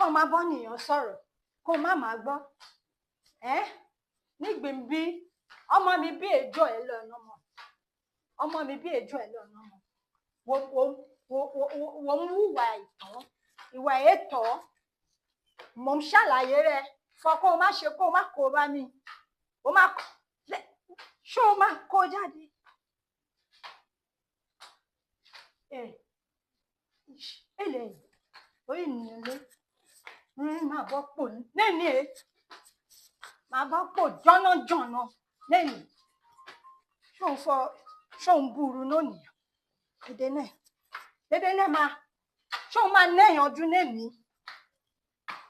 kó má bọ́ nìyàn sọ̀rọ̀ kó má gbọ́ nígbìn bí ọmọ mi bí èjò ẹ lọ́nà mọ́ ọmọ mi bí èjò ẹ lọ́nà mọ́ wọ́n ń hùwà ìtàn ìwà ètò mò ń ṣàlàyé rẹ fọkàn má ṣe kó má kó bá mi ó má ṣó má kó jáde ele orí ènìyàn lé máa bọ́ pò lẹ́ni máa bọ́ pò jọ́nàjọ́nà lẹ́ni ṣó ń búru lónìí dédé náà máa ṣó máa nẹ́yànjú lẹ́ni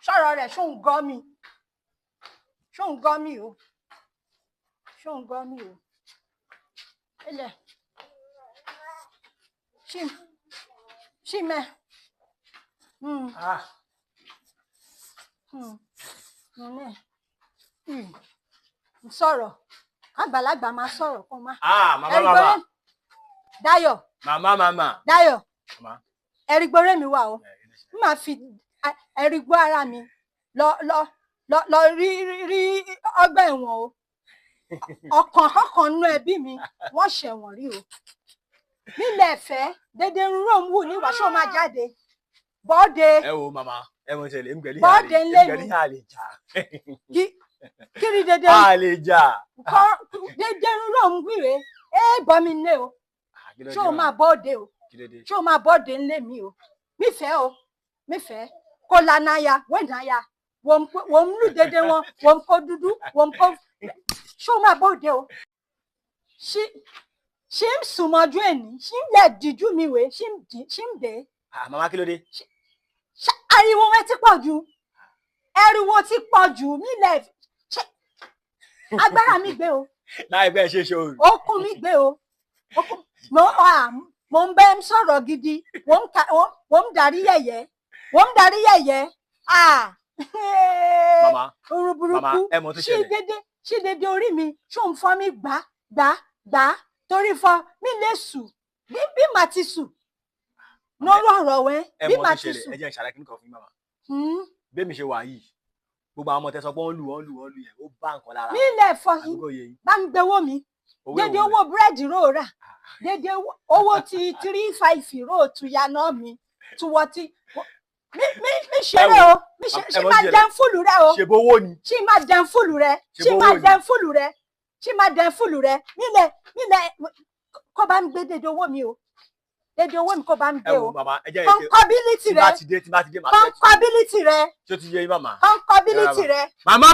sọ̀rọ̀ rẹ̀ ṣó ń gọ́ mi o ṣó ń gọ́ mi o ilẹ̀ ṣí mẹ́ sọ̀rọ̀ àgbàlagbà máa sọ̀rọ̀ kó má. mama. Dayọ̀. mama. Dayọ̀. ẹ̀rígbóré mi wà o n máa fi ẹ̀rígbó ara mi lọ rí ọgbà ẹ̀wọ̀n o ọ̀kọ̀ọ̀kan nú ẹbí mi wọ́n ṣẹ̀wọ̀n rí o nílẹ̀ ẹ̀fẹ́ dédé ń rò ń wù ní wàṣọ máa jáde bọ́ọ̀dẹ. ẹ wo mama ẹ mọ ìṣẹ̀lẹ̀ ń bọ́ọ̀dẹ ńlẹ̀ mi àlè jà. kiri dédé àlè jà. dédé ń rò ń wíre bọ́ mi nílé o ṣé o máa bọ́ọ̀dẹ o ṣé o máa bọ́ọ̀dẹ ńlẹ̀ mi o mífẹ́ kó lanaya wẹ́naya wọ́n ń lù dédé wọn wọ́n kó dúdú wọ́n kó ṣé o máa bọ́ọ̀dẹ o ṣé ń sùnmọ́jú ẹ̀ní ṣé ń lẹ̀ díjú mi wé ṣé ń dé. mama kí ló dé. ariwo wọn ti pọ̀ jù ariwo ti pọ̀ jù nílẹ̀ agbára mi gbé o. láì bẹ́ẹ̀ ṣe ṣe o. okun mi gbé o mo ń bẹ́ ń sọ̀rọ̀ gidi wọ́n ń darí yẹ̀yẹ́ mama orun burúkú ẹ mọ̀ tó ṣẹlẹ̀. ṣí dédé orí mi ṣó ń fọ́ mi gbà torí fọ́ mi lè sùn bí màá ti sùn lórí ọ̀rọ̀ wẹ́ bí màá ti sùn. ẹ jẹ́ ìṣàlàyé kíní kan fún mi mama. bẹ́ẹ̀ mi ṣe wà yìí gbogbo àwọn ọmọ tẹ sọ pé wọ́n lù yẹn ó bá nǹkan lára. mi lè fọ yín bá ń gbowó mi dédé owó búrẹ́dì rò rà dédé owó ti 3-5 rò tuyaná mi tuwọ́ ti mi ṣeré o ṣe máa dán fúlù rẹ o ṣe bówó ni ṣe máa dán fúlù rẹ nílẹ̀ kó bá ń gbé dédé owó mi o dédé owó mi kó bá ń gbé o kọ́ńkọ́bílítì rẹ kọ́ńkọ́bílítì rẹ ṣé o ti yé yín mama kọ́ńkọ́bílítì rẹ mama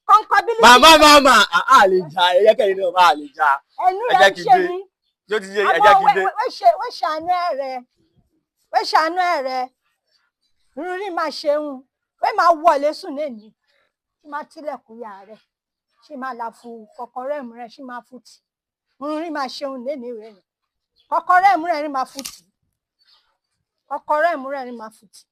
kọ́ńkọ́bílítì mama a lè jà ẹyẹ kẹrin náà máa lè jà ẹnu rẹ ń ṣe mí ṣé o ti yé ẹ jẹ́ kí n dé. wọ́n ṣàánú ẹ̀ rẹ rírí máa ṣeun wọ́n máa wọlé sùn lẹ́ni ṣé máa tilẹ̀kùn yà rẹ̀ ṣé máa là fún kọ̀kọ́rẹ́ mú rẹ̀ ṣé máa fún tì rírí máa ṣeun lẹ́ni rẹ̀ kọ̀kọ́rẹ́ mú rẹ̀ rí máa fún tì kọ̀kọ́rẹ́ mú rẹ̀ rí máa fún tì.